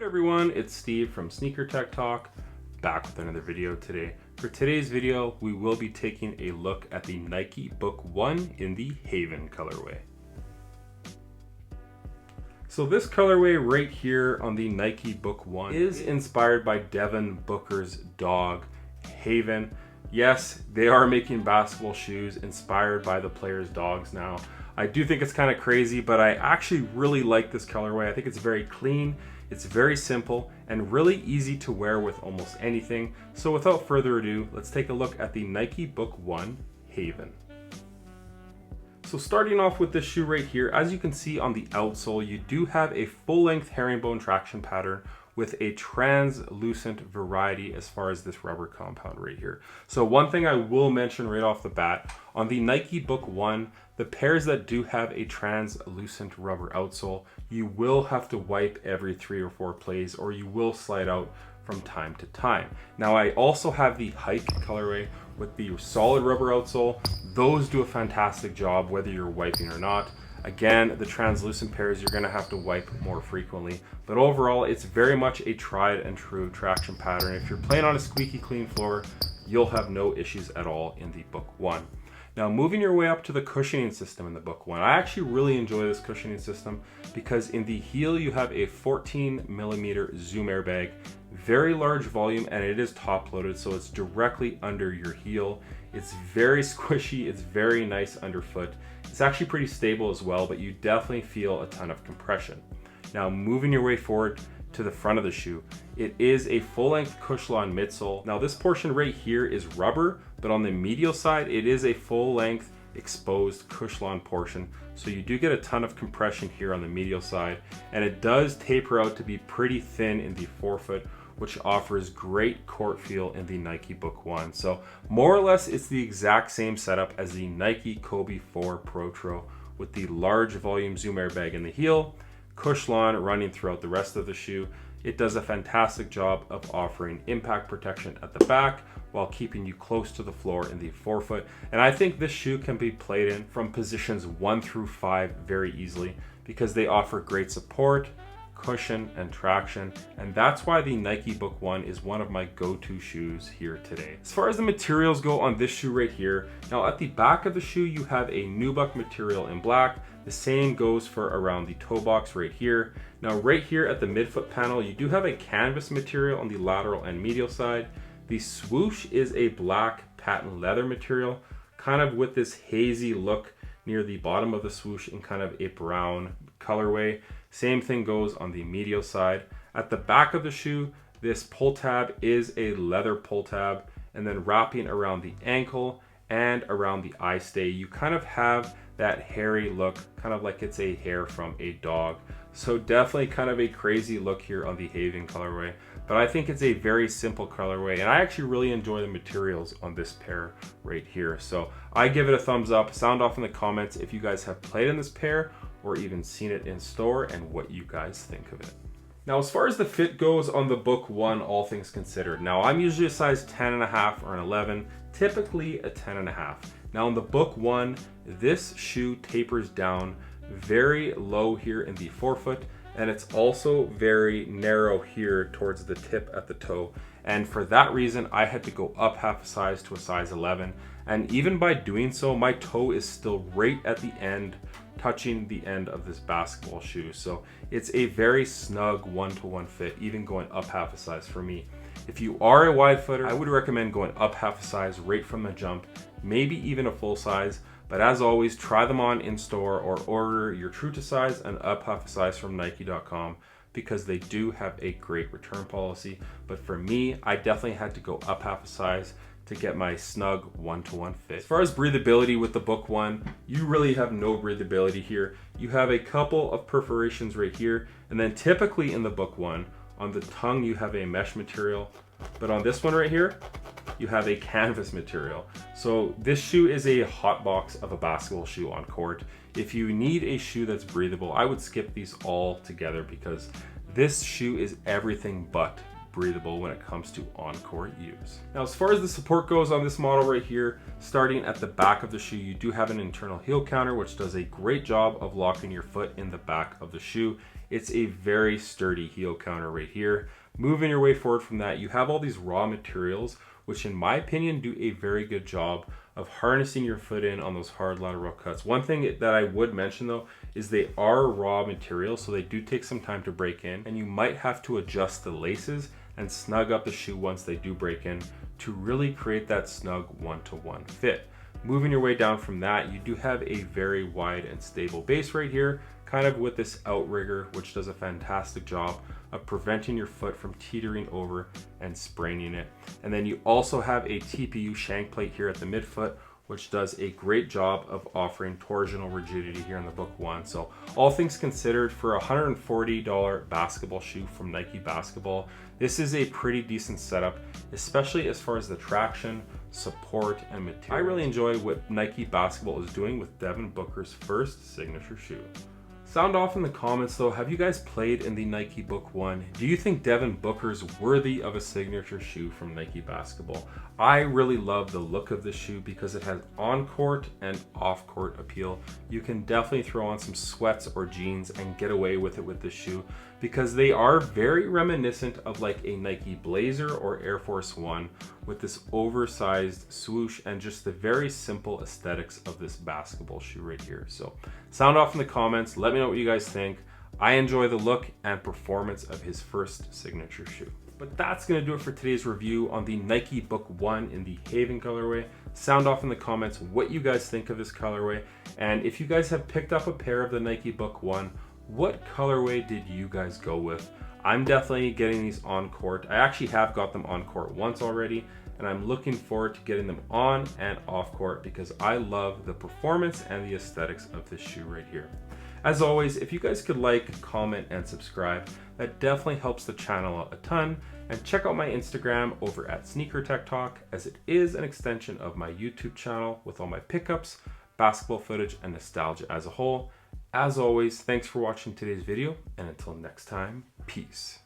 Good everyone, it's Steve from SnkrTechTalk, back with another video today. For today's video, we will be taking a look at the Nike Book 1 in the Haven colorway. So this colorway right here on the Nike Book 1 is inspired by Devin Booker's dog, Haven. Yes, they are making basketball shoes inspired by the players' dogs now. I do think it's kind of crazy, but I actually really like this colorway. I think it's very clean, it's very simple, and really easy to wear with almost anything. So without further ado, let's take a look at the Nike Book 1 Haven. So starting off with this shoe right here, as you can see on the outsole, you do have a full-length herringbone traction pattern with a translucent variety as far as this rubber compound right here. So one thing I will mention right off the bat, on the Nike Book 1, the pairs that do have a translucent rubber outsole, you will have to wipe every 3 or 4 plays, or you will slide out from time to time. Now I also have the Hike colorway with the solid rubber outsole. Those do a fantastic job whether you're wiping or not. Again, the translucent pairs you're going to have to wipe more frequently, but overall it's very much a tried and true traction pattern. If you're playing on a squeaky clean floor, you'll have no issues at all in the Book 1. Now moving your way up to the cushioning system in the Book 1, I actually really enjoy this cushioning system because in the heel you have a 14mm Zoom airbag, very large volume, and it is top loaded, so it's directly under your heel. It's very squishy, it's very nice underfoot. It's actually pretty stable as well, but you definitely feel a ton of compression. Now moving your way forward to the front of the shoe, it is a full-length Cushlon midsole. Now this portion right here is rubber, but on the medial side it is a full-length exposed Cushlon portion, so you do get a ton of compression here on the medial side, and it does taper out to be pretty thin in the forefoot, which offers great court feel in the Nike Book 1. So more or less it's the exact same setup as the Nike Kobe 4 Protro, with the large volume Zoom airbag in the heel, Cushlon running throughout the rest of the shoe. It does a fantastic job of offering impact protection at the back while keeping you close to the floor in the forefoot. And I think this shoe can be played in from positions 1 through 5 very easily because they offer great support, cushion, and traction, and that's why the Nike Book 1 is one of my go-to shoes here today. As far as the materials go on this shoe right here, now at the back of the shoe you have a nubuck material in black. The same goes for around the toe box right here. Now right here at the midfoot panel you do have a canvas material on the lateral and medial side. The swoosh is a black patent leather material, kind of with this hazy look near the bottom of the swoosh in kind of a brown colorway. Same thing goes on the medial side. At the back of the shoe, this pull tab is a leather pull tab, and then wrapping around the ankle and around the eye stay, you kind of have that hairy look, kind of like it's a hair from a dog. So definitely kind of a crazy look here on the Haven colorway, but I think it's a very simple colorway, and I actually really enjoy the materials on this pair right here. So I give it a thumbs up. Sound off in the comments if you guys have played in this pair or even seen it in store and what you guys think of it. Now as far as the fit goes on the Book 1, all things considered, now I'm usually a size 10.5 or an 11, typically a 10.5. Now in the Book 1, this shoe tapers down very low here in the forefoot, and it's also very narrow here towards the tip at the toe. And for that reason, I had to go up half a size to a size 11. And even by doing so, my toe is still right at the end, touching the end of this basketball shoe. So it's a very snug 1-to-1 fit, even going up half a size for me. If you are a wide footer, I would recommend going up half a size right from the jump, maybe even a full size. But as always, try them on in store or order your true to size and up half a size from Nike.com because they do have a great return policy. But for me, I definitely had to go up half a size to get my snug 1-to-1 fit. As far as breathability with the Book 1, you really have no breathability here. You have a couple of perforations right here, and then typically in the Book 1, on the tongue you have a mesh material, but on this one right here, you have a canvas material. So this shoe is a hot box of a basketball shoe on court. If you need a shoe that's breathable, I would skip these all together because this shoe is everything but breathable when it comes to on-court use. Now, as far as the support goes on this model right here, starting at the back of the shoe, you do have an internal heel counter, which does a great job of locking your foot in the back of the shoe. It's a very sturdy heel counter right here. Moving your way forward from that, you have all these raw materials, which in my opinion do a very good job of harnessing your foot in on those hard lateral cuts. One thing that I would mention though is they are raw materials, so they do take some time to break in, and you might have to adjust the laces and snug up the shoe once they do break in to really create that snug one-to-one fit. Moving your way down from that, you do have a very wide and stable base right here, kind of with this outrigger, which does a fantastic job of preventing your foot from teetering over and spraining it. And then you also have a TPU shank plate here at the midfoot, which does a great job of offering torsional rigidity here in the Book 1. So all things considered, for a $140 basketball shoe from Nike Basketball, this is a pretty decent setup, especially as far as the traction, support, and material. I really enjoy what Nike Basketball is doing with Devin Booker's first signature shoe. Sound off in the comments though, have you guys played in the Nike Book 1? Do you think Devin Booker's worthy of a signature shoe from Nike Basketball? I really love the look of this shoe because it has on-court and off-court appeal. You can definitely throw on some sweats or jeans and get away with it with this shoe because they are very reminiscent of like a Nike Blazer or Air Force One with this oversized swoosh and just the very simple aesthetics of this basketball shoe right here. So sound off in the comments, let me know what you guys think. I enjoy the look and performance of his first signature shoe. But that's gonna do it for today's review on the Nike Book 1 in the Haven colorway. Sound off in the comments what you guys think of this colorway. And if you guys have picked up a pair of the Nike Book 1, what colorway did you guys go with? I'm definitely getting these on court. I actually have got them on court once already, and I'm looking forward to getting them on and off court because I love the performance and the aesthetics of this shoe right here. As always, if you guys could like, comment, and subscribe, that definitely helps the channel out a ton. And check out my Instagram over at SnkrTechTalk, as it is an extension of my YouTube channel with all my pickups, basketball footage, and nostalgia as a whole. As always, thanks for watching today's video, and until next time, peace.